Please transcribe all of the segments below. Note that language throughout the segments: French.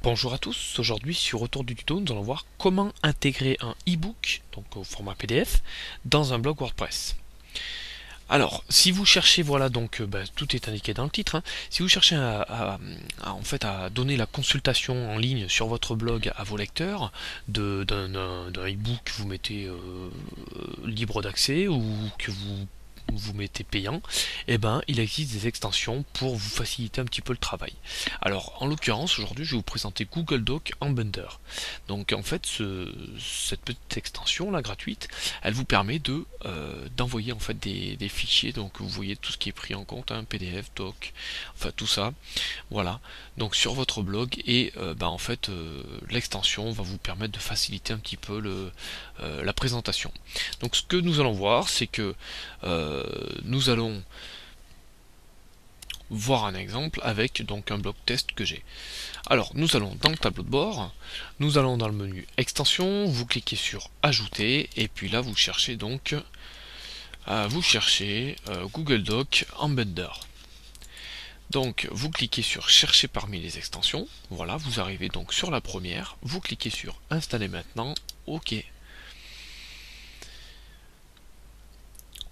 Bonjour à tous, aujourd'hui sur Retour du tuto, nous allons voir comment intégrer un e-book, donc au format PDF, dans un blog WordPress. Alors, si vous cherchez, voilà, donc tout est indiqué dans le titre, hein. Si vous cherchez en fait, à donner la consultation en ligne sur votre blog à vos lecteurs d'un e-book que vous mettez libre d'accès ou que vous mettez payant, et ben il existe des extensions pour vous faciliter un petit peu le travail. Alors en l'occurrence aujourd'hui je vais vous présenter Google Doc Embedder. Donc en fait cette petite extension là gratuite, elle vous permet d'envoyer en fait des fichiers, donc vous voyez tout ce qui est pris en compte, hein, PDF, doc, enfin tout ça, voilà, donc sur votre blog et en fait l'extension va vous permettre de faciliter un petit peu la présentation. Donc ce que nous allons voir, c'est que nous allons voir un exemple avec donc un blog test que j'ai. Alors nous allons dans le tableau de bord, nous allons dans le menu extension, vous cliquez sur ajouter et puis là vous cherchez donc Google Doc Embedder. Donc vous cliquez sur chercher parmi les extensions, voilà, vous arrivez donc sur la première, vous cliquez sur installer maintenant, ok.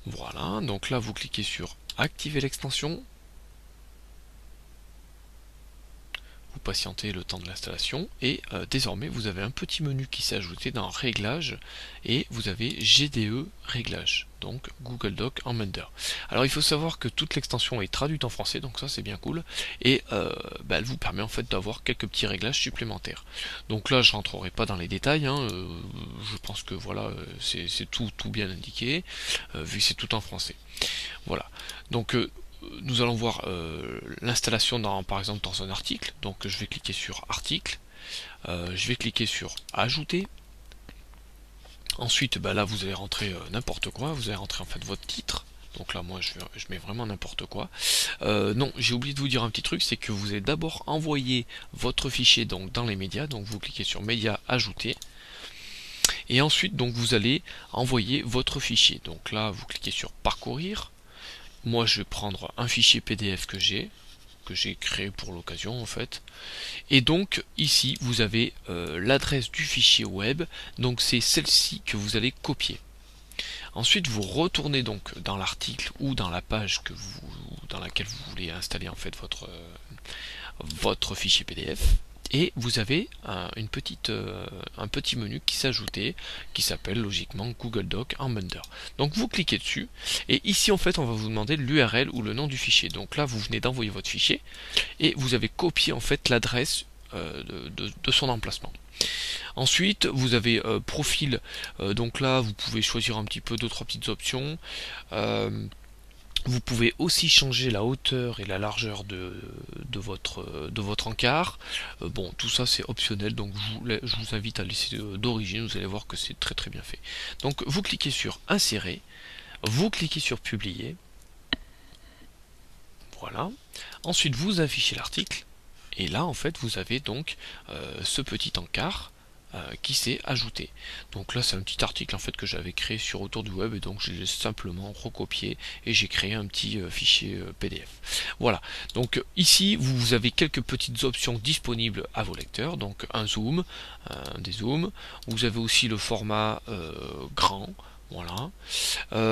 Voilà, donc là vous cliquez sur activer l'extension, vous patientez le temps de l'installation et désormais vous avez un petit menu qui s'est ajouté dans réglages et vous avez GDE réglages, donc Google Doc Embedder. Alors il faut savoir que toute l'extension est traduite en français, donc ça c'est bien cool, et elle vous permet en fait d'avoir quelques petits réglages supplémentaires. Donc là je rentrerai pas dans les détails, hein, je pense que voilà c'est tout bien indiqué, vu que c'est tout en français. Voilà, donc nous allons voir l'installation par exemple dans un article. Donc je vais cliquer sur article, je vais cliquer sur ajouter. Ensuite là vous allez rentrer n'importe quoi, vous allez rentrer en fait votre titre. Donc là moi je mets vraiment n'importe quoi. Non, j'ai oublié de vous dire un petit truc, c'est que vous allez d'abord envoyer votre fichier donc dans les médias. Donc vous cliquez sur médias, ajouter. Et ensuite donc vous allez envoyer votre fichier. Donc là vous cliquez sur parcourir. Moi je vais prendre un fichier PDF que j'ai créé pour l'occasion en fait, et donc ici vous avez l'adresse du fichier web, donc c'est celle-ci que vous allez copier. Ensuite vous retournez donc dans l'article ou dans la page dans laquelle vous voulez installer en fait votre fichier PDF, et vous avez un petit menu qui s'est ajouté qui s'appelle logiquement Google Doc Embedder. Donc vous cliquez dessus et ici en fait on va vous demander l'URL ou le nom du fichier. Donc là vous venez d'envoyer votre fichier et vous avez copié en fait l'adresse de son emplacement. Ensuite vous avez profil, donc là vous pouvez choisir un petit peu 2-3 petites options. Vous pouvez aussi changer la hauteur et la largeur de votre encart. Bon, tout ça c'est optionnel, donc je vous invite à laisser d'origine, vous allez voir que c'est très bien fait. Donc vous cliquez sur insérer, vous cliquez sur publier, voilà. Ensuite vous affichez l'article, et là en fait vous avez donc ce petit encart qui s'est ajouté. Donc là c'est un petit article en fait que j'avais créé sur Autour du web, et donc je l'ai simplement recopié et j'ai créé un petit fichier PDF. Voilà, donc ici vous avez quelques petites options disponibles à vos lecteurs, donc un zoom, des zooms, vous avez aussi le format grand. Voilà.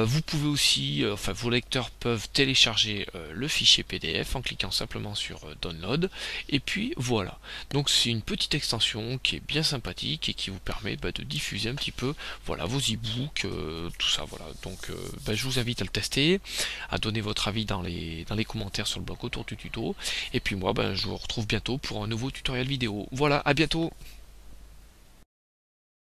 Vous pouvez aussi, vos lecteurs peuvent télécharger le fichier PDF en cliquant simplement sur Download. Et puis voilà. Donc c'est une petite extension qui est bien sympathique et qui vous permet de diffuser un petit peu, voilà, vos e-books, tout ça. Voilà. Donc je vous invite à le tester, à donner votre avis dans les commentaires sur le blog Autour du tuto. Et puis moi, je vous retrouve bientôt pour un nouveau tutoriel vidéo. Voilà, à bientôt.